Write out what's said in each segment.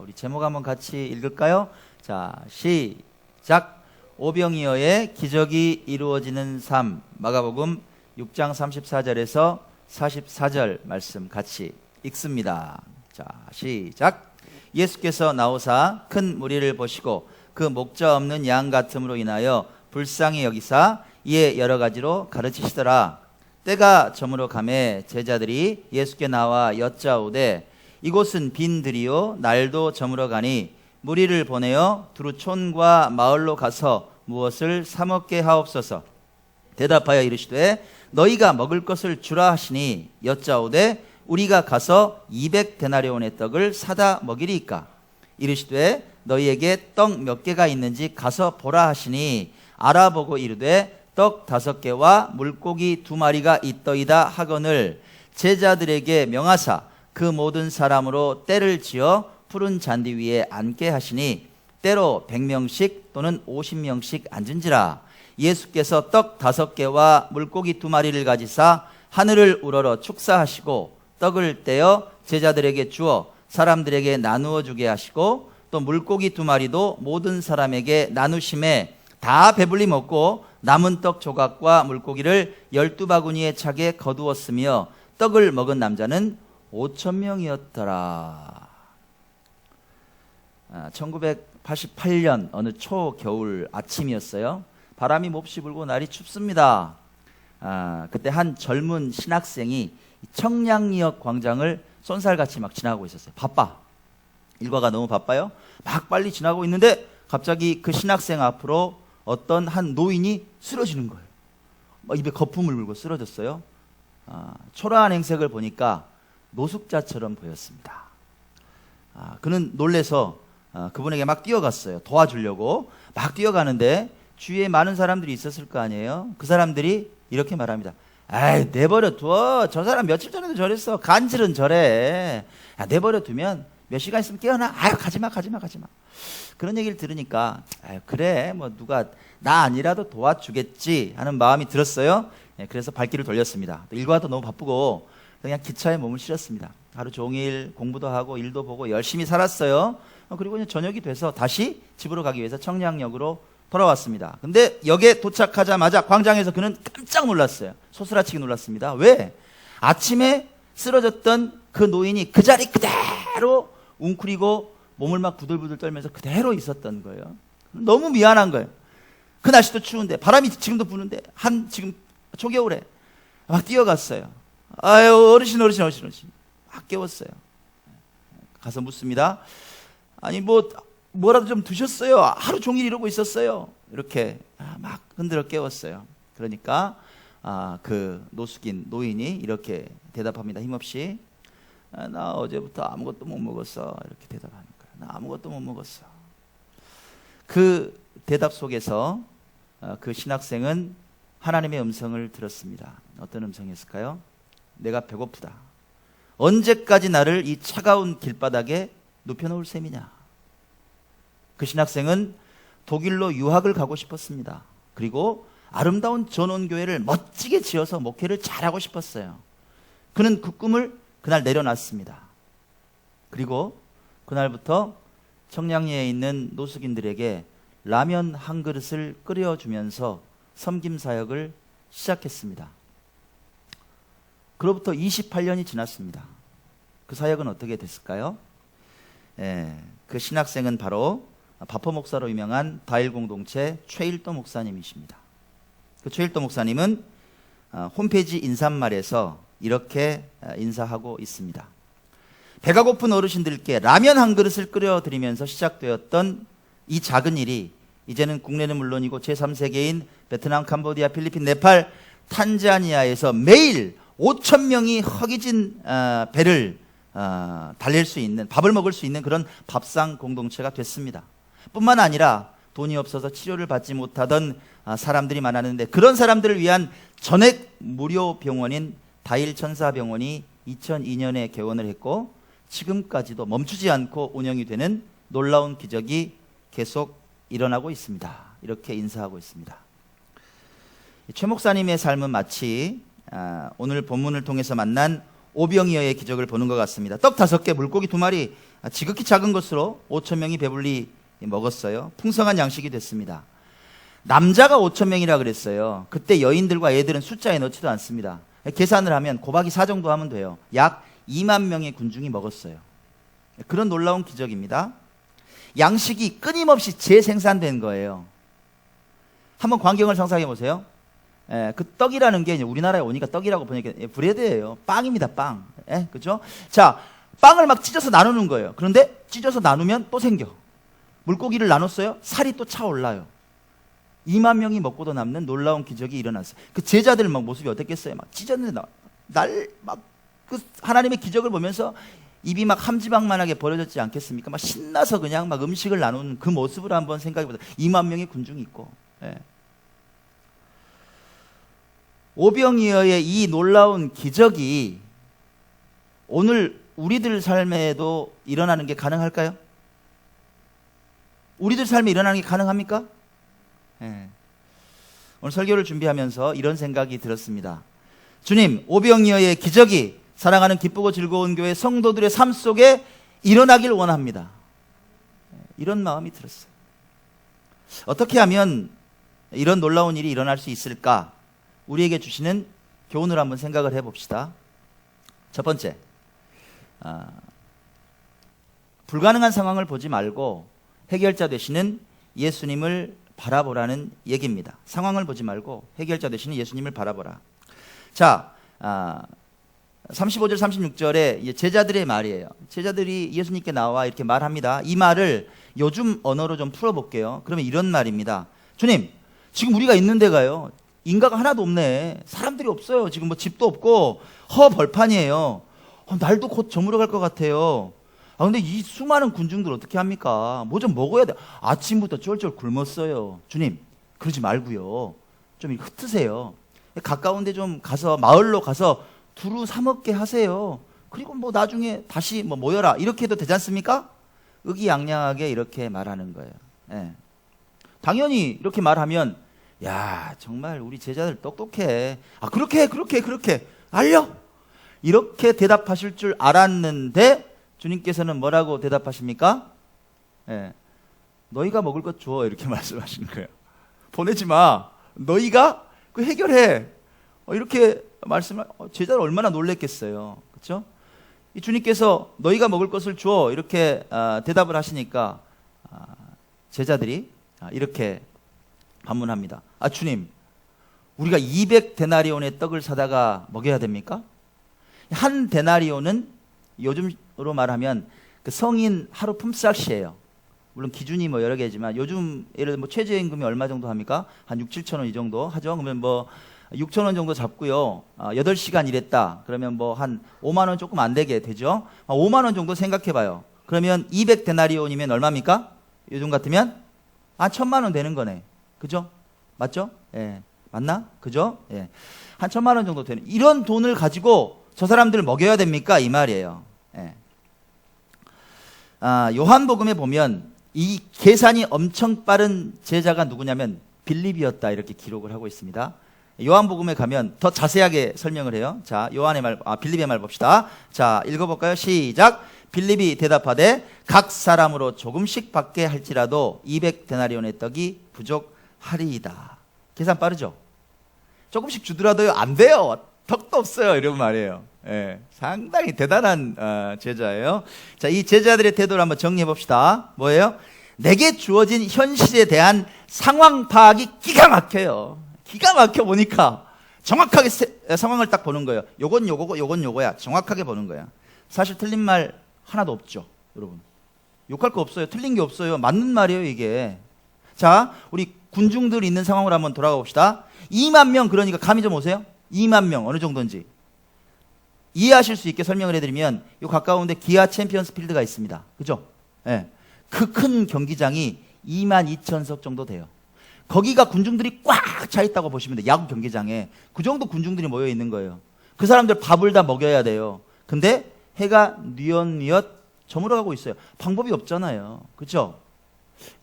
우리 제목 한번 같이 읽을까요? 자, 시작. 오병이어의 기적이 이루어지는 삶. 마가복음 6장 34절에서 44절 말씀 같이 읽습니다. 자, 시작. 예수께서 나오사 큰 무리를 보시고 그 목자 없는 양 같음으로 인하여 불쌍히 여기사 이에 여러 가지로 가르치시더라. 때가 저물어 가매 제자들이 예수께 나와 여짜오되 이곳은 빈 들이요 날도 저물어 가니 무리를 보내어 두루 촌과 마을로 가서 무엇을 사 먹게 하옵소서. 대답하여 이르시되 너희가 먹을 것을 주라 하시니 여짜오되 우리가 가서 200데나리온의 떡을 사다 먹이리이까. 이르시되 너희에게 떡 몇 개가 있는지 가서 보라 하시니 알아보고 이르되 떡 5개와 물고기 2마리가 있더이다 하거늘 제자들에게 명하사 그 모든 사람으로 떼를 지어 푸른 잔디 위에 앉게 하시니 때로 100명씩 또는 50명씩 앉은지라. 예수께서 떡 5개와 물고기 2마리를 가지사 하늘을 우러러 축사하시고 떡을 떼어 제자들에게 주어 사람들에게 나누어 주게 하시고 또 물고기 2마리도 모든 사람에게 나누심에 다 배불리 먹고 남은 떡 조각과 물고기를 12바구니에 차게 거두었으며 떡을 먹은 남자는 5,000명이었더라. 1988년 어느 초겨울 아침이었어요. 바람이 몹시 불고 날이 춥습니다. 그때 한 젊은 신학생이 청량리역 광장을 쏜살같이 막 지나가고 있었어요. 바빠. 일과가 너무 바빠요. 막 빨리 지나고 있는데 갑자기 그 신학생 앞으로 어떤 한 노인이 쓰러지는 거예요. 막 입에 거품을 물고 쓰러졌어요. 초라한 행색을 보니까 노숙자처럼 보였습니다. 그는 놀래서 그분에게 막 뛰어갔어요. 도와주려고 막 뛰어가는데 주위에 많은 사람들이 있었을 거 아니에요. 그 사람들이 이렇게 말합니다. 아이, 내버려 둬. 저 사람 며칠 전에도 저랬어. 간질은 저래. 야, 내버려 두면 몇 시간 있으면 깨어나. 아유, 가지마. 그런 얘기를 들으니까 아유, 그래 뭐 누가 나 아니라도 도와주겠지 하는 마음이 들었어요. 그래서 발길을 돌렸습니다. 일과도 너무 바쁘고 그냥 기차에 몸을 실었습니다. 하루 종일 공부도 하고 일도 보고 열심히 살았어요. 그리고 이제 저녁이 돼서 다시 집으로 가기 위해서 청량역으로 돌아왔습니다. 근데 역에 도착하자마자 광장에서 그는 깜짝 놀랐어요. 소스라치게 놀랐습니다. 왜? 아침에 쓰러졌던 그 노인이 그 자리 그대로 웅크리고 몸을 막 부들부들 떨면서 그대로 있었던 거예요. 너무 미안한 거예요. 그 날씨도 추운데 바람이 지금도 부는데 지금 초겨울에 막 뛰어갔어요. 아유, 어르신 막 깨웠어요. 가서 묻습니다. 아니 뭐라도 좀 드셨어요? 하루 종일 이러고 있었어요. 이렇게 막 흔들어 깨웠어요. 그러니까 그 노숙인 노인이 이렇게 대답합니다. 힘없이 나 어제부터 아무것도 못 먹었어. 이렇게 대답하는 거예요. 나 아무것도 못 먹었어. 그 대답 속에서 그 신학생은 하나님의 음성을 들었습니다. 어떤 음성이었을까요? 내가 배고프다. 언제까지 나를 이 차가운 길바닥에 눕혀놓을 셈이냐. 그 신학생은 독일로 유학을 가고 싶었습니다. 그리고 아름다운 전원교회를 멋지게 지어서 목회를 잘하고 싶었어요. 그는 그 꿈을 그날 내려놨습니다. 그리고 그날부터 청량리에 있는 노숙인들에게 라면 한 그릇을 끓여주면서 섬김 사역을 시작했습니다. 그로부터 28년이 지났습니다. 그 사역은 어떻게 됐을까요? 그 신학생은 바로 바포 목사로 유명한 다일 공동체 최일도 목사님이십니다. 그 최일도 목사님은 홈페이지 인사말에서 이렇게 인사하고 있습니다. 배가 고픈 어르신들께 라면 한 그릇을 끓여드리면서 시작되었던 이 작은 일이 이제는 국내는 물론이고 제3세계인 베트남, 캄보디아, 필리핀, 네팔, 탄자니아에서 매일 5,000명이 허기진 배를 달랠 수 있는, 밥을 먹을 수 있는 그런 밥상 공동체가 됐습니다. 뿐만 아니라 돈이 없어서 치료를 받지 못하던 사람들이 많았는데 그런 사람들을 위한 전액 무료 병원인 다일천사병원이 2002년에 개원을 했고 지금까지도 멈추지 않고 운영이 되는 놀라운 기적이 계속 일어나고 있습니다. 이렇게 인사하고 있습니다. 최 목사님의 삶은 마치 오늘 본문을 통해서 만난 오병이어의 기적을 보는 것 같습니다. 떡 5개, 물고기 2마리, 지극히 작은 것으로 5천 명이 배불리 먹었어요. 풍성한 양식이 됐습니다. 남자가 5천 명이라 그랬어요. 그때 여인들과 애들은 숫자에 넣지도 않습니다. 계산을 하면 곱하기 4 정도 하면 돼요. 약 2만 명의 군중이 먹었어요. 그런 놀라운 기적입니다. 양식이 끊임없이 재생산된 거예요. 한번 광경을 상상해 보세요. 그 떡이라는 게 이제 우리나라에 오니까 떡이라고 보니까 브레드예요. 빵입니다, 빵. 그죠? 자, 빵을 막 찢어서 나누는 거예요. 그런데 찢어서 나누면 또 생겨. 물고기를 나눴어요. 살이 또 차올라요. 2만 명이 먹고도 남는 놀라운 기적이 일어났어요. 그 제자들 막 모습이 어땠겠어요? 막 찢었는데 그 하나님의 기적을 보면서 입이 막 함지박만하게 벌어졌지 않겠습니까? 막 신나서 그냥 막 음식을 나누는 그 모습을 한번 생각해 보세요. 2만 명의 군중이 있고. 오병이어의 이 놀라운 기적이 오늘 우리들 삶에도 일어나는 게 가능할까요? 우리들 삶에 일어나는 게 가능합니까? 오늘 설교를 준비하면서 이런 생각이 들었습니다. 주님, 오병이어의 기적이 사랑하는 기쁘고 즐거운 교회 성도들의 삶 속에 일어나길 원합니다. 이런 마음이 들었어요. 어떻게 하면 이런 놀라운 일이 일어날 수 있을까? 우리에게 주시는 교훈을 한번 생각을 해봅시다. 첫 번째, 불가능한 상황을 보지 말고 해결자 되시는 예수님을 바라보라는 얘기입니다. 상황을 보지 말고 해결자 되시는 예수님을 바라보라. 자, 35절 36절에 제자들의 말이에요. 제자들이 예수님께 나와 이렇게 말합니다. 이 말을 요즘 언어로 좀 풀어볼게요. 그러면 이런 말입니다. 주님, 지금 우리가 있는 데가요, 인가가 하나도 없네. 사람들이 없어요. 지금 뭐 집도 없고 허벌판이에요. 날도 곧 저물어 갈 것 같아요. 근데 이 수많은 군중들 어떻게 합니까? 뭐 좀 먹어야 돼. 아침부터 쫄쫄 굶었어요. 주님, 그러지 말고요, 좀 흩으세요. 가까운 데 좀 가서, 마을로 가서 두루 사 먹게 하세요. 그리고 뭐 나중에 다시 뭐 모여라, 이렇게 해도 되지 않습니까? 의기양양하게 이렇게 말하는 거예요. 당연히 이렇게 말하면, 야, 정말 우리 제자들 똑똑해. 그렇게 알려? 이렇게 대답하실 줄 알았는데 주님께서는 뭐라고 대답하십니까? 너희가 먹을 것 줘, 이렇게 말씀하시는 거예요. 보내지 마. 너희가 그 해결해. 이렇게 말씀을, 제자들 얼마나 놀랬겠어요. 그렇죠? 이 주님께서 너희가 먹을 것을 줘, 이렇게 대답을 하시니까 제자들이 이렇게 반문합니다. 주님, 우리가 200데나리온의 떡을 사다가 먹여야 됩니까? 한 데나리온은 요즘으로 말하면 그 성인 하루 품삯이에요. 물론 기준이 뭐 여러 개지만 요즘 예를 들어 뭐 최저임금이 얼마 정도 합니까? 한 6, 7천 원 이 정도 하죠. 그러면 뭐 6천 원 정도 잡고요. 8시간 일했다. 그러면 뭐 한 5만 원 조금 안 되게 되죠. 5만 원 정도 생각해 봐요. 그러면 200데나리온이면 얼마입니까? 요즘 같으면 1,000만 원 되는 거네. 그죠? 맞죠? 맞나? 그죠? 한 1,000만 원 정도 되는, 이런 돈을 가지고 저 사람들을 먹여야 됩니까? 이 말이에요. 요한복음에 보면 이 계산이 엄청 빠른 제자가 누구냐면 빌립이었다, 이렇게 기록을 하고 있습니다. 요한복음에 가면 더 자세하게 설명을 해요. 자, 빌립의 말 봅시다. 자, 읽어볼까요? 시작. 빌립이 대답하되 각 사람으로 조금씩 받게 할지라도 200데나리온의 떡이 부족하리이다. 계산 빠르죠? 조금씩 주더라도요, 안 돼요. 턱도 없어요. 이런 말이에요. 상당히 대단한 제자예요. 자, 이 제자들의 태도를 한번 정리해 봅시다. 뭐예요? 내게 주어진 현실에 대한 상황 파악이 기가 막혀요. 기가 막혀 보니까 정확하게 상황을 딱 보는 거예요. 요건 요거고 요건 요거야. 정확하게 보는 거야. 사실 틀린 말 하나도 없죠, 여러분. 욕할 거 없어요. 틀린 게 없어요. 맞는 말이에요, 이게. 자, 우리 군중들 있는 상황으로 한번 돌아가 봅시다. 2만 명, 그러니까 감이 좀 오세요? 2만 명 어느 정도인지 이해하실 수 있게 설명을 해드리면, 요 가까운데 기아 챔피언스 필드가 있습니다. 그죠? 그 큰 경기장이 22,000석 정도 돼요. 거기가 군중들이 꽉 차 있다고 보시면 돼요. 야구 경기장에 그 정도 군중들이 모여 있는 거예요. 그 사람들 밥을 다 먹여야 돼요. 근데 해가 뉘엿뉘엿 저물어가고 있어요. 방법이 없잖아요. 그렇죠?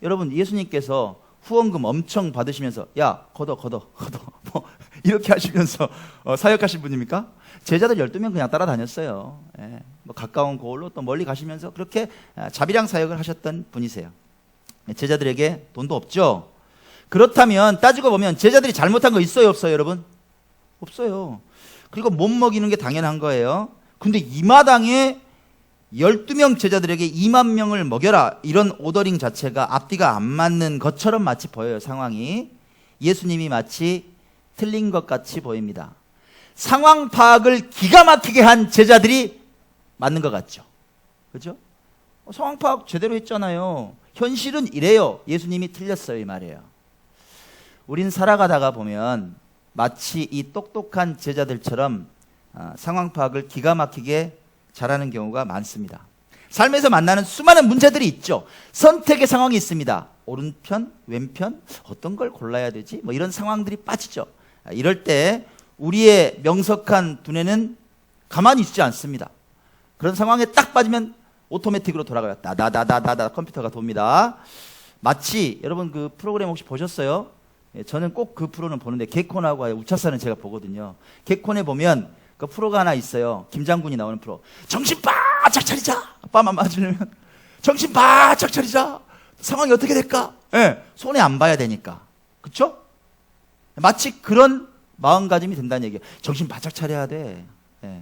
여러분, 예수님께서 후원금 엄청 받으시면서 야, 걷어 뭐 이렇게 하시면서 사역하신 분입니까? 제자들 12명 그냥 따라다녔어요. 예, 뭐 가까운 고을로 또 멀리 가시면서 그렇게 자비랑 사역을 하셨던 분이세요. 제자들에게 돈도 없죠. 그렇다면 따지고 보면 제자들이 잘못한 거 있어요, 없어요, 여러분? 없어요. 그리고 못 먹이는 게 당연한 거예요. 근데 이 마당에 12명 제자들에게 2만 명을 먹여라, 이런 오더링 자체가 앞뒤가 안 맞는 것처럼 마치 보여요. 상황이 예수님이 마치 틀린 것 같이 보입니다. 상황 파악을 기가 막히게 한 제자들이 맞는 것 같죠. 그죠? 상황 파악 제대로 했잖아요. 현실은 이래요. 예수님이 틀렸어요, 이 말이에요. 우린 살아가다가 보면 마치 이 똑똑한 제자들처럼 상황 파악을 기가 막히게 잘하는 경우가 많습니다. 삶에서 만나는 수많은 문제들이 있죠. 선택의 상황이 있습니다. 오른편, 왼편, 어떤 걸 골라야 되지? 뭐 이런 상황들이 빠지죠. 이럴 때 우리의 명석한 두뇌는 가만히 있지 않습니다. 그런 상황에 딱 빠지면 오토매틱으로 돌아가요. 다다다다다 컴퓨터가 돕니다. 마치 여러분 그 프로그램 혹시 보셨어요? 예, 저는 꼭 그 프로는 보는데 개콘하고 우차사는 제가 보거든요. 개콘에 보면 그 프로가 하나 있어요. 김장군이 나오는 프로. 정신 바짝 차리자. 아빠만 맞으려면 정신 바짝 차리자. 상황이 어떻게 될까? 예, 손에 안 봐야 되니까. 그쵸? 마치 그런 마음가짐이 된다는 얘기예요. 정신 바짝 차려야 돼. 예.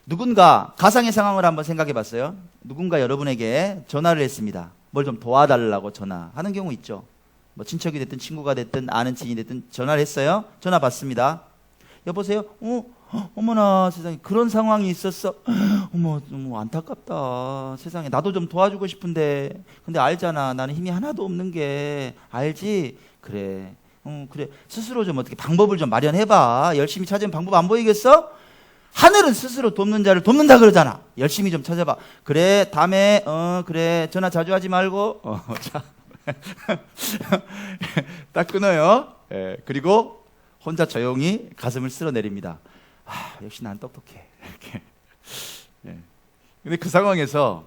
누군가 가상의 상황을 한번 생각해 봤어요. 누군가 여러분에게 전화를 했습니다. 뭘 좀 도와달라고 전화하는 경우 있죠. 뭐 친척이 됐든 친구가 됐든 아는 지인이 됐든 전화를 했어요. 전화 받습니다. 여보세요? 어머나 세상에 그런 상황이 있었어. 어머 너무 안타깝다. 세상에 나도 좀 도와주고 싶은데 근데 알잖아. 나는 힘이 하나도 없는 게 알지? 그래. 그래. 스스로 좀 어떻게 방법을 좀 마련해봐. 열심히 찾으면 방법 안 보이겠어? 하늘은 스스로 돕는 자를 돕는다 그러잖아. 열심히 좀 찾아봐. 그래 다음에 그래 전화 자주 하지 말고 자. 딱 끊어요. 예, 그리고 혼자 조용히 가슴을 쓸어내립니다. 역시 난 똑똑해. 이렇게. 예. 근데 그 상황에서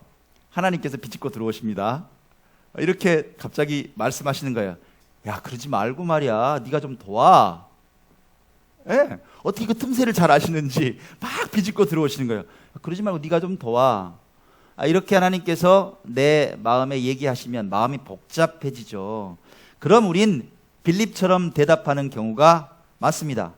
하나님께서 비집고 들어오십니다. 이렇게 갑자기 말씀하시는 거예요. 야, 그러지 말고 말이야. 네가 좀 도와. 예. 어떻게 그 틈새를 잘 아시는지 막 비집고 들어오시는 거예요. 그러지 말고 네가 좀 도와. 이렇게 하나님께서 내 마음에 얘기하시면 마음이 복잡해지죠. 그럼 우린 빌립처럼 대답하는 경우가 많습니다.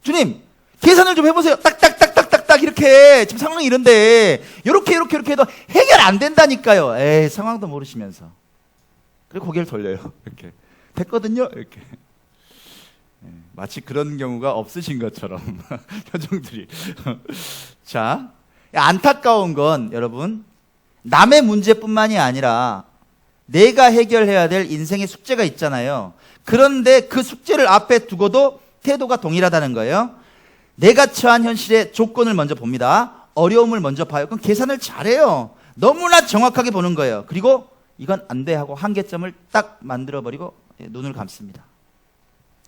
주님, 계산을 좀 해보세요. 딱딱딱딱딱딱 이렇게 지금 상황이 이런데 이렇게 해도 해결 안 된다니까요. 에이, 상황도 모르시면서. 그리고 고개를 돌려요. 이렇게 됐거든요. 이렇게. 마치 그런 경우가 없으신 것처럼 표정들이. 자, 안타까운 건 여러분 남의 문제뿐만이 아니라 내가 해결해야 될 인생의 숙제가 있잖아요. 그런데 그 숙제를 앞에 두고도 태도가 동일하다는 거예요. 내가 처한 현실의 조건을 먼저 봅니다. 어려움을 먼저 봐요. 그럼 계산을 잘해요. 너무나 정확하게 보는 거예요. 그리고 이건 안 돼 하고 한계점을 딱 만들어버리고 눈을 감습니다.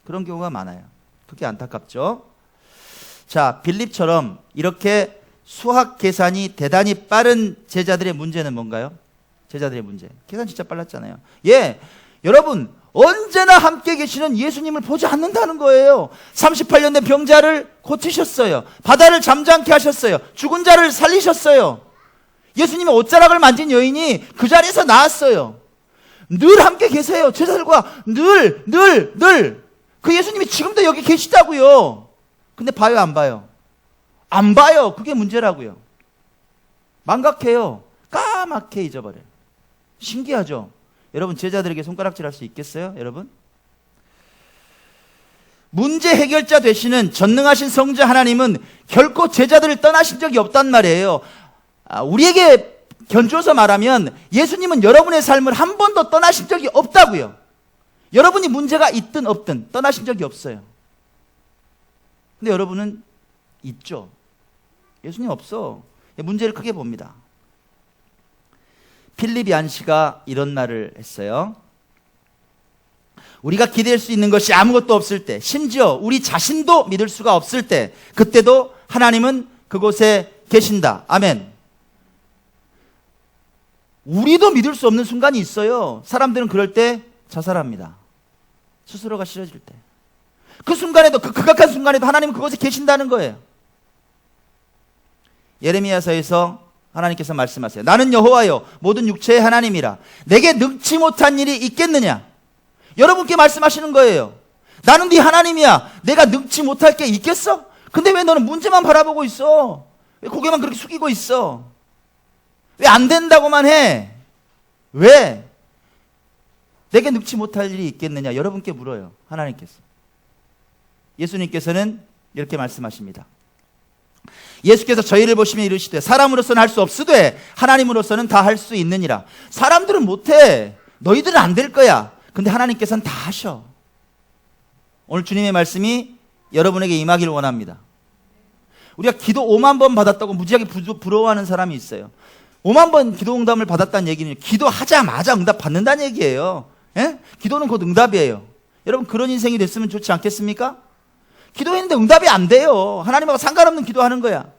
그런 경우가 많아요. 그게 안타깝죠. 자, 빌립처럼 이렇게 수학 계산이 대단히 빠른 제자들의 문제는 뭔가요? 제자들의 문제. 계산 진짜 빨랐잖아요. 예, 여러분 언제나 함께 계시는 예수님을 보지 않는다는 거예요. 38년 된 병자를 고치셨어요. 바다를 잠잠케 하셨어요. 죽은 자를 살리셨어요. 예수님의 옷자락을 만진 여인이 그 자리에서 나왔어요. 늘 함께 계세요. 제자들과 늘. 그 예수님이 지금도 여기 계시다고요. 근데 봐요, 안 봐요? 안 봐요. 그게 문제라고요. 망각해요. 까맣게 잊어버려요. 신기하죠? 여러분 제자들에게 손가락질 할 수 있겠어요? 여러분? 문제 해결자 되시는 전능하신 성자 하나님은 결코 제자들을 떠나신 적이 없단 말이에요. 우리에게 견줘서 말하면 예수님은 여러분의 삶을 한 번도 떠나신 적이 없다고요. 여러분이 문제가 있든 없든 떠나신 적이 없어요. 근데 여러분은 있죠. 예수님 없어. 문제를 크게 봅니다. 필립 얀시가 이런 말을 했어요. 우리가 기댈 수 있는 것이 아무것도 없을 때, 심지어 우리 자신도 믿을 수가 없을 때, 그때도 하나님은 그곳에 계신다. 아멘. 우리도 믿을 수 없는 순간이 있어요. 사람들은 그럴 때 자살합니다. 스스로가 싫어질 때. 그 순간에도, 그 극악한 순간에도 하나님은 그곳에 계신다는 거예요. 예레미야서에서 하나님께서 말씀하세요. 나는 여호와여 모든 육체의 하나님이라. 내게 능치 못한 일이 있겠느냐? 여러분께 말씀하시는 거예요. 나는 네 하나님이야. 내가 능치 못할 게 있겠어? 근데 왜 너는 문제만 바라보고 있어? 왜 고개만 그렇게 숙이고 있어? 왜 안 된다고만 해? 왜? 내게 능치 못할 일이 있겠느냐? 여러분께 물어요. 하나님께서. 예수님께서는 이렇게 말씀하십니다. 예수께서 저희를 보시며 이르시되 사람으로서는 할 수 없으되 하나님으로서는 다 할 수 있느니라. 사람들은 못해. 너희들은 안 될 거야. 근데 하나님께서는 다 하셔. 오늘 주님의 말씀이 여러분에게 임하기를 원합니다. 우리가 기도 5만 번 받았다고 무지하게 부러워하는 사람이 있어요. 5만 번 기도 응답을 받았다는 얘기는 기도하자마자 응답 받는다는 얘기예요. 예? 기도는 곧 응답이에요. 여러분 그런 인생이 됐으면 좋지 않겠습니까? 기도했는데 응답이 안 돼요. 하나님하고 상관없는 기도하는 거야.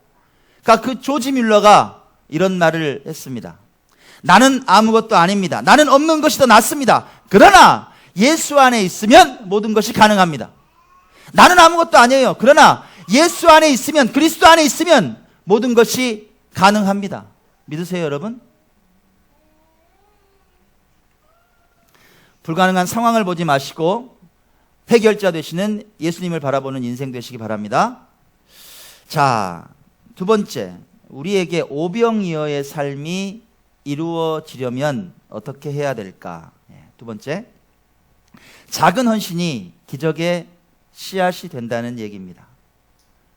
그러니까 그 조지 뮬러가 이런 말을 했습니다. 나는 아무것도 아닙니다. 나는 없는 것이 더 낫습니다. 그러나 예수 안에 있으면 모든 것이 가능합니다. 나는 아무것도 아니에요. 그러나 예수 안에 있으면, 그리스도 안에 있으면 모든 것이 가능합니다. 믿으세요, 여러분? 불가능한 상황을 보지 마시고 해결자 되시는 예수님을 바라보는 인생 되시기 바랍니다. 자, 두 번째, 우리에게 오병이어의 삶이 이루어지려면 어떻게 해야 될까? 두 번째, 작은 헌신이 기적의 씨앗이 된다는 얘기입니다.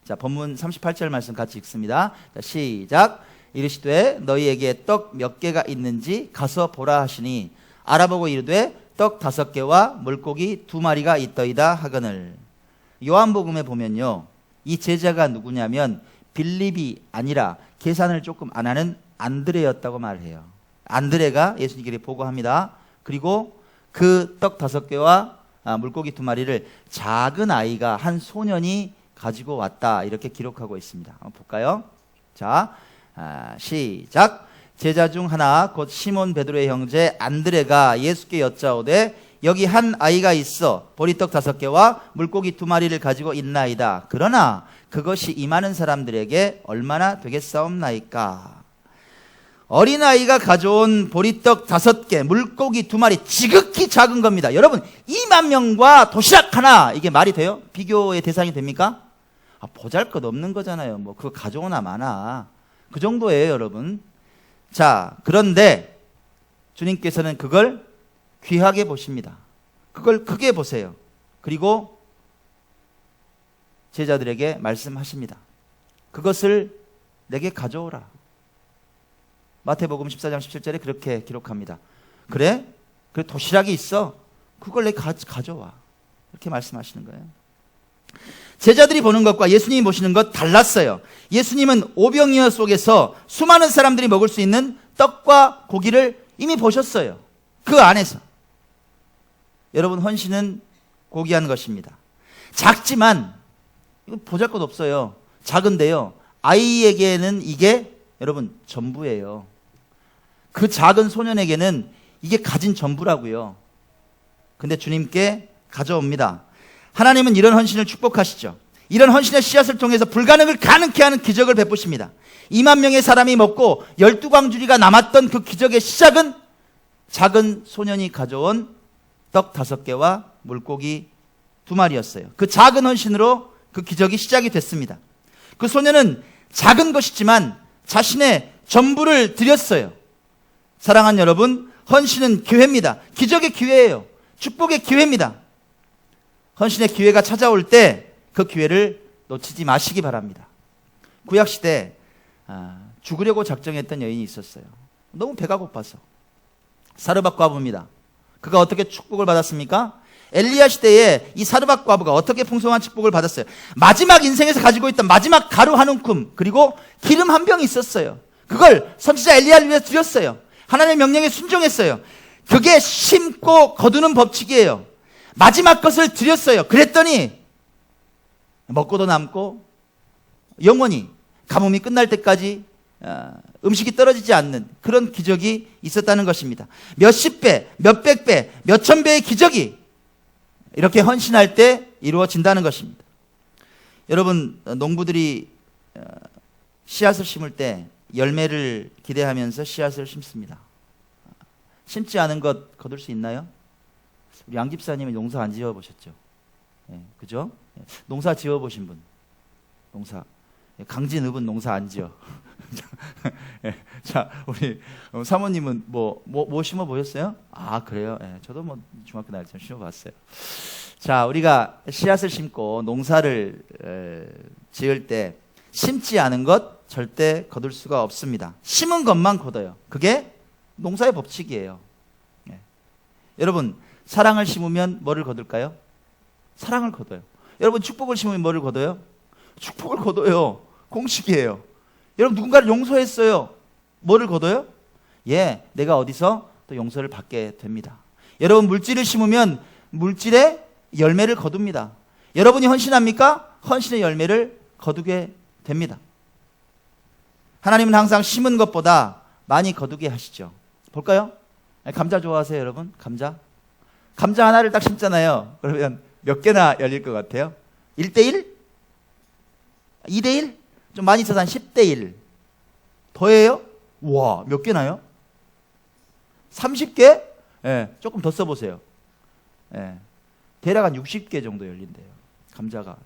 자, 본문 38절 말씀 같이 읽습니다. 자, 시작. 이르시되 너희에게 떡 몇 개가 있는지 가서 보라 하시니 알아보고 이르되 떡 5개와 물고기 2마리가 있더이다 하거늘. 요한복음에 보면요, 이 제자가 누구냐면 빌립이 아니라 계산을 조금 안 하는 안드레였다고 말해요. 안드레가 예수님께 보고합니다. 그리고 그 떡 5개와 물고기 2마리를 작은 아이가, 한 소년이 가지고 왔다, 이렇게 기록하고 있습니다. 한번 볼까요? 자, 시작. 제자 중 하나 곧 시몬 베드로의 형제 안드레가 예수께 여짜오되 여기 한 아이가 있어 보리떡 5개와 물고기 2마리를 가지고 있나이다. 그러나 그것이 임하는 사람들에게 얼마나 되겠사옵나이까? 어린아이가 가져온 보리떡 5개, 물고기 2마리, 지극히 작은 겁니다. 여러분, 2만 명과 도시락 하나, 이게 말이 돼요? 비교의 대상이 됩니까? 보잘것없는 거잖아요. 뭐 그거 가져오나 마나, 그 정도예요, 여러분. 자, 그런데 주님께서는 그걸 귀하게 보십니다. 그걸 크게 보세요. 그리고 제자들에게 말씀하십니다. 그것을 내게 가져오라. 마태복음 14장 17절에 그렇게 기록합니다. 그래? 그래, 도시락이 있어. 그걸 내게 가져와. 이렇게 말씀하시는 거예요. 제자들이 보는 것과 예수님이 보시는 것 달랐어요. 예수님은 오병이어 속에서 수많은 사람들이 먹을 수 있는 떡과 고기를 이미 보셨어요. 그 안에서. 여러분, 헌신은 고귀한 것입니다. 작지만 이건 보잘것없어요. 작은데요, 아이에게는 이게 여러분 전부예요. 그 작은 소년에게는 이게 가진 전부라고요. 근데 주님께 가져옵니다. 하나님은 이런 헌신을 축복하시죠. 이런 헌신의 씨앗을 통해서 불가능을 가능케 하는 기적을 베푸십니다. 2만 명의 사람이 먹고 12광주리가 남았던 그 기적의 시작은 작은 소년이 가져온 떡 5개와 물고기 2마리였어요. 그 작은 헌신으로 그 기적이 시작이 됐습니다. 그 소년은 작은 것이지만 자신의 전부를 드렸어요. 사랑하는 여러분, 헌신은 기회입니다. 기적의 기회예요. 축복의 기회입니다. 헌신의 기회가 찾아올 때 그 기회를 놓치지 마시기 바랍니다. 구약시대 죽으려고 작정했던 여인이 있었어요. 너무 배가 고파서. 사르밧 과부입니다. 그가 어떻게 축복을 받았습니까? 엘리야 시대에 이 사르밧 과부가 어떻게 풍성한 축복을 받았어요? 마지막 인생에서 가지고 있던 마지막 가루 한 움큼, 그리고 기름 한 병이 있었어요. 그걸 선지자 엘리야를 위해서 드렸어요. 하나님의 명령에 순종했어요. 그게 심고 거두는 법칙이에요. 마지막 것을 드렸어요. 그랬더니 먹고도 남고 영원히 가뭄이 끝날 때까지 음식이 떨어지지 않는 그런 기적이 있었다는 것입니다. 몇십 배, 몇백 배, 몇천 배의 기적이 이렇게 헌신할 때 이루어진다는 것입니다. 여러분, 농부들이 씨앗을 심을 때 열매를 기대하면서 씨앗을 심습니다. 심지 않은 것 거둘 수 있나요? 우리 양 집사님은 농사 안 지어보셨죠? 그죠? 농사 지어보신 분. 농사. 강진읍은 농사 안 지어. 자, 우리 사모님은 뭐 심어 보셨어요? 아, 그래요? 저도 뭐 중학교 다닐 때 심어 봤어요. 자, 우리가 씨앗을 심고 농사를 지을 때 심지 않은 것 절대 거둘 수가 없습니다. 심은 것만 거둬요. 그게 농사의 법칙이에요. 여러분, 사랑을 심으면 뭐를 거둘까요? 사랑을 거둬요. 여러분, 축복을 심으면 뭐를 거둬요? 축복을 거둬요. 공식이에요. 여러분, 누군가를 용서했어요. 뭐를 거둬요? 내가 어디서 또 용서를 받게 됩니다. 여러분, 물질을 심으면 물질의 열매를 거둡니다. 여러분이 헌신합니까? 헌신의 열매를 거두게 됩니다. 하나님은 항상 심은 것보다 많이 거두게 하시죠. 볼까요? 감자 좋아하세요, 여러분? 감자 하나를 딱 심잖아요. 그러면 몇 개나 열릴 것 같아요? 1대1? 2대1? 좀 많이 써서 한 10대1. 더해요? 우와, 몇 개나요? 30개? 조금 더 써보세요. 대략 한 60개 정도 열린대요. 감자가.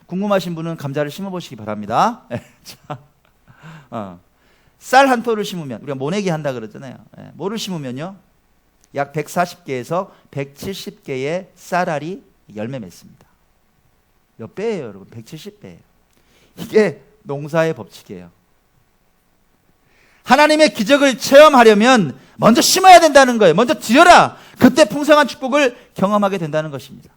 궁금하신 분은 감자를 심어보시기 바랍니다. 자, 쌀 한 토를 심으면, 우리가 모내기 한다 그러잖아요. 뭐를 심으면요? 약 140개에서 170개의 쌀알이 열매 맺습니다. 몇 배예요, 여러분? 170배예요. 이게 농사의 법칙이에요. 하나님의 기적을 체험하려면 먼저 심어야 된다는 거예요. 먼저 지어라. 그때 풍성한 축복을 경험하게 된다는 것입니다.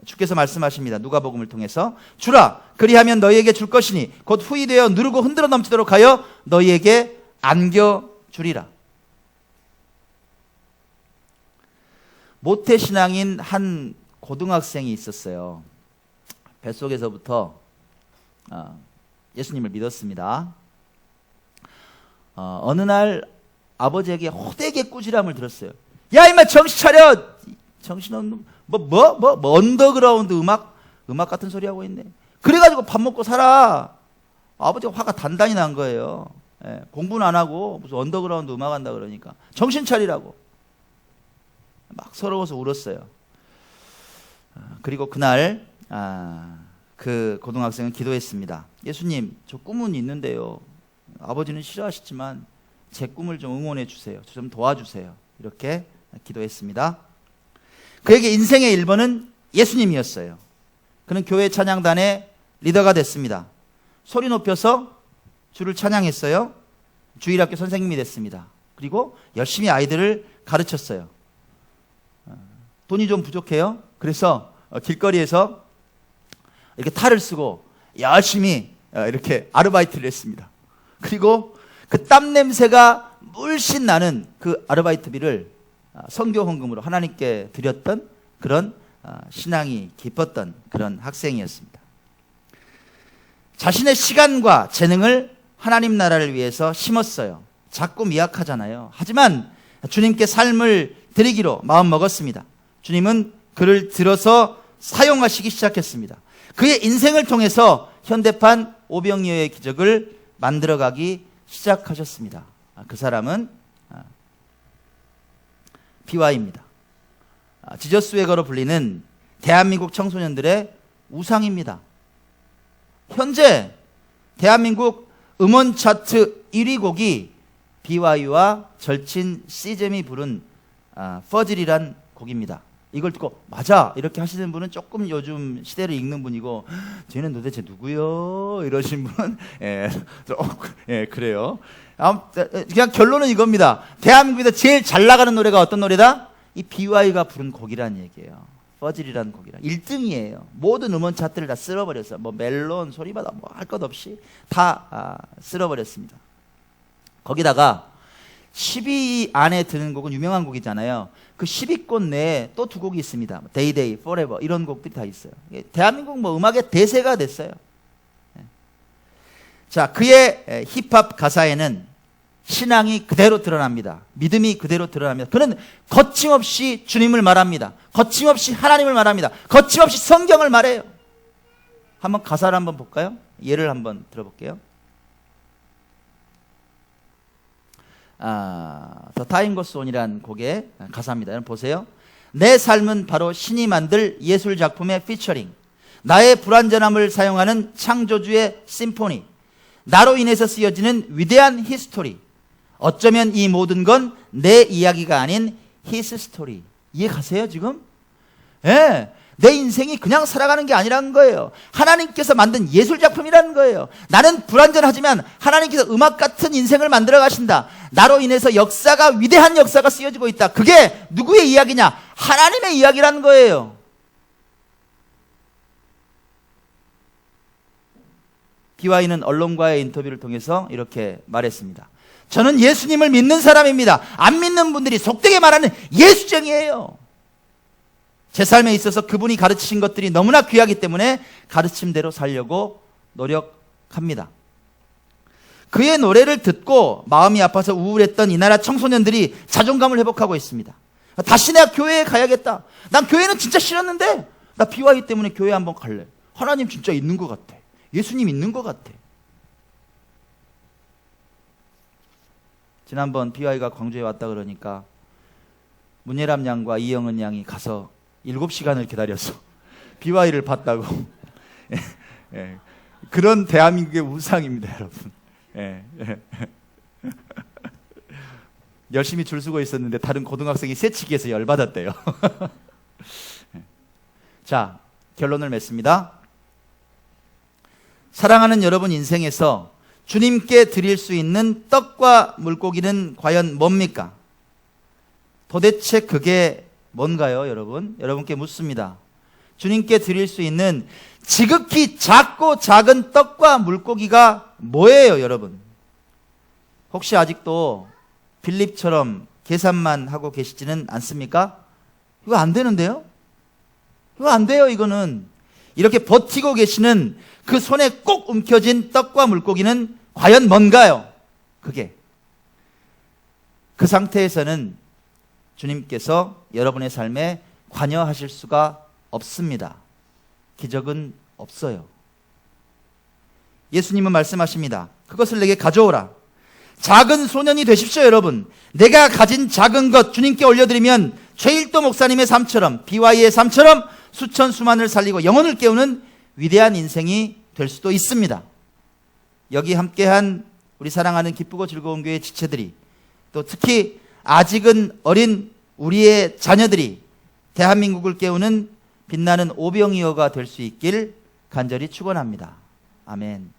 주께서 말씀하십니다. 누가복음을 통해서 주라, 그리하면 너희에게 줄 것이니 곧 후이 되어 누르고 흔들어 넘치도록 하여 너희에게 안겨주리라. 모태신앙인 한 고등학생이 있었어요. 뱃속에서부터 예수님을 믿었습니다. 어느 날 아버지에게 호되게 꾸지람을 들었어요. 야, 임마 정신 차려! 정신없는 언더그라운드 음악 같은 소리 하고 있네. 그래가지고 밥 먹고 살아. 아버지가 화가 단단히 난 거예요. 공부는 안 하고 무슨 언더그라운드 음악 한다 그러니까 정신 차리라고 막 서러워서 울었어요. 그리고 그날 그 고등학생은 기도했습니다. 예수님, 저 꿈은 있는데요. 아버지는 싫어하시지만 제 꿈을 좀 응원해 주세요. 저 좀 도와주세요. 이렇게 기도했습니다. 그에게 인생의 1번은 예수님이었어요. 그는 교회 찬양단의 리더가 됐습니다. 소리 높여서 주를 찬양했어요. 주일학교 선생님이 됐습니다. 그리고 열심히 아이들을 가르쳤어요. 돈이 좀 부족해요. 그래서 길거리에서 이렇게 탈을 쓰고 열심히 이렇게 아르바이트를 했습니다. 그리고 그 땀 냄새가 물씬 나는 그 아르바이트비를 선교 헌금으로 하나님께 드렸던 그런 신앙이 깊었던 그런 학생이었습니다. 자신의 시간과 재능을 하나님 나라를 위해서 심었어요. 작고 미약하잖아요. 하지만 주님께 삶을 드리기로 마음먹었습니다. 주님은 그를 들어서 사용하시기 시작했습니다. 그의 인생을 통해서 현대판 오병이어의 기적을 만들어가기 시작하셨습니다. 그 사람은 BY입니다. 지저스웨거로 불리는 대한민국 청소년들의 우상입니다. 현재 대한민국 음원 차트 1위 곡이 BY와 절친 시잼이 부른 퍼즐이란 곡입니다. 이걸 듣고 맞아 이렇게 하시는 분은 조금 요즘 시대를 읽는 분이고 쟤는 도대체 누구요? 이러신 분은 그래요. 그냥 결론은 이겁니다. 대한민국에서 제일 잘 나가는 노래가 어떤 노래다? 이 BY가 부른 곡이라는 얘기예요. 퍼즐이라는 곡이라 1등이에요. 모든 음원 차트를 다 쓸어버렸어요. 뭐 멜론, 소리바다 뭐 할 것 없이 다 쓸어버렸습니다. 거기다가 10위 안에 드는 곡은 유명한 곡이잖아요. 그 10위권 내에 또 두 곡이 있습니다. 데이데이, 포레버 이런 곡들이 다 있어요. 대한민국 뭐 음악의 대세가 됐어요. 자, 그의 힙합 가사에는 신앙이 그대로 드러납니다. 믿음이 그대로 드러납니다. 그는 거침없이 주님을 말합니다. 거침없이 하나님을 말합니다. 거침없이 성경을 말해요. 한번 가사를 한번 볼까요? 예를 한번 들어볼게요. The Time Goes On이라는 곡의 가사입니다. 여러분 보세요. 내 삶은 바로 신이 만들 예술 작품의 피처링, 나의 불완전함을 사용하는 창조주의 심포니, 나로 인해서 쓰여지는 위대한 히스토리. 어쩌면 이 모든 건 내 이야기가 아닌 히스 스토리. 이해 가세요 지금? 예, 내 인생이 그냥 살아가는 게 아니라는 거예요. 하나님께서 만든 예술 작품이라는 거예요. 나는 불완전하지만 하나님께서 음악 같은 인생을 만들어 가신다. 나로 인해서 역사가, 위대한 역사가 쓰여지고 있다. 그게 누구의 이야기냐? 하나님의 이야기라는 거예요. BY는 언론과의 인터뷰를 통해서 이렇게 말했습니다. 저는 예수님을 믿는 사람입니다. 안 믿는 분들이 속되게 말하는 예수쟁이에요. 제 삶에 있어서 그분이 가르치신 것들이 너무나 귀하기 때문에 가르침대로 살려고 노력합니다. 그의 노래를 듣고 마음이 아파서 우울했던 이 나라 청소년들이 자존감을 회복하고 있습니다. 다시 내가 교회에 가야겠다. 난 교회는 진짜 싫었는데 나 BY 때문에 교회 한번 갈래. 하나님 진짜 있는 것 같아. 예수님 있는 것 같아. 지난번 BY가 광주에 왔다 그러니까 문예람 양과 이영은 양이 가서 7시간을 기다렸어. BY를 봤다고. 예, 예. 그런 대한민국의 우상입니다, 여러분. 예, 예. 열심히 줄 서고 있었는데 다른 고등학생이 새치기해서 열받았대요. 자, 결론을 맺습니다. 사랑하는 여러분 인생에서 주님께 드릴 수 있는 떡과 물고기는 과연 뭡니까? 도대체 그게 뭔가요, 여러분? 여러분께 묻습니다. 주님께 드릴 수 있는 지극히 작고 작은 떡과 물고기가 뭐예요, 여러분? 혹시 아직도 빌립처럼 계산만 하고 계시지는 않습니까? 이거 안 되는데요? 이거 안 돼요, 이거는. 이렇게 버티고 계시는 그 손에 꼭 움켜진 떡과 물고기는 과연 뭔가요? 그게. 그 상태에서는 주님께서 여러분의 삶에 관여하실 수가 없습니다. 기적은 없어요. 예수님은 말씀하십니다. 그것을 내게 가져오라. 작은 소년이 되십시오, 여러분. 내가 가진 작은 것 주님께 올려드리면 최일도 목사님의 삶처럼, BY의 삶처럼 수천 수만을 살리고 영혼을 깨우는 위대한 인생이 될 수도 있습니다. 여기 함께한 우리 사랑하는 기쁘고 즐거운 교회 지체들이, 또 특히 아직은 어린 우리의 자녀들이 대한민국을 깨우는 빛나는 오병이어가 될 수 있길 간절히 축원합니다. 아멘.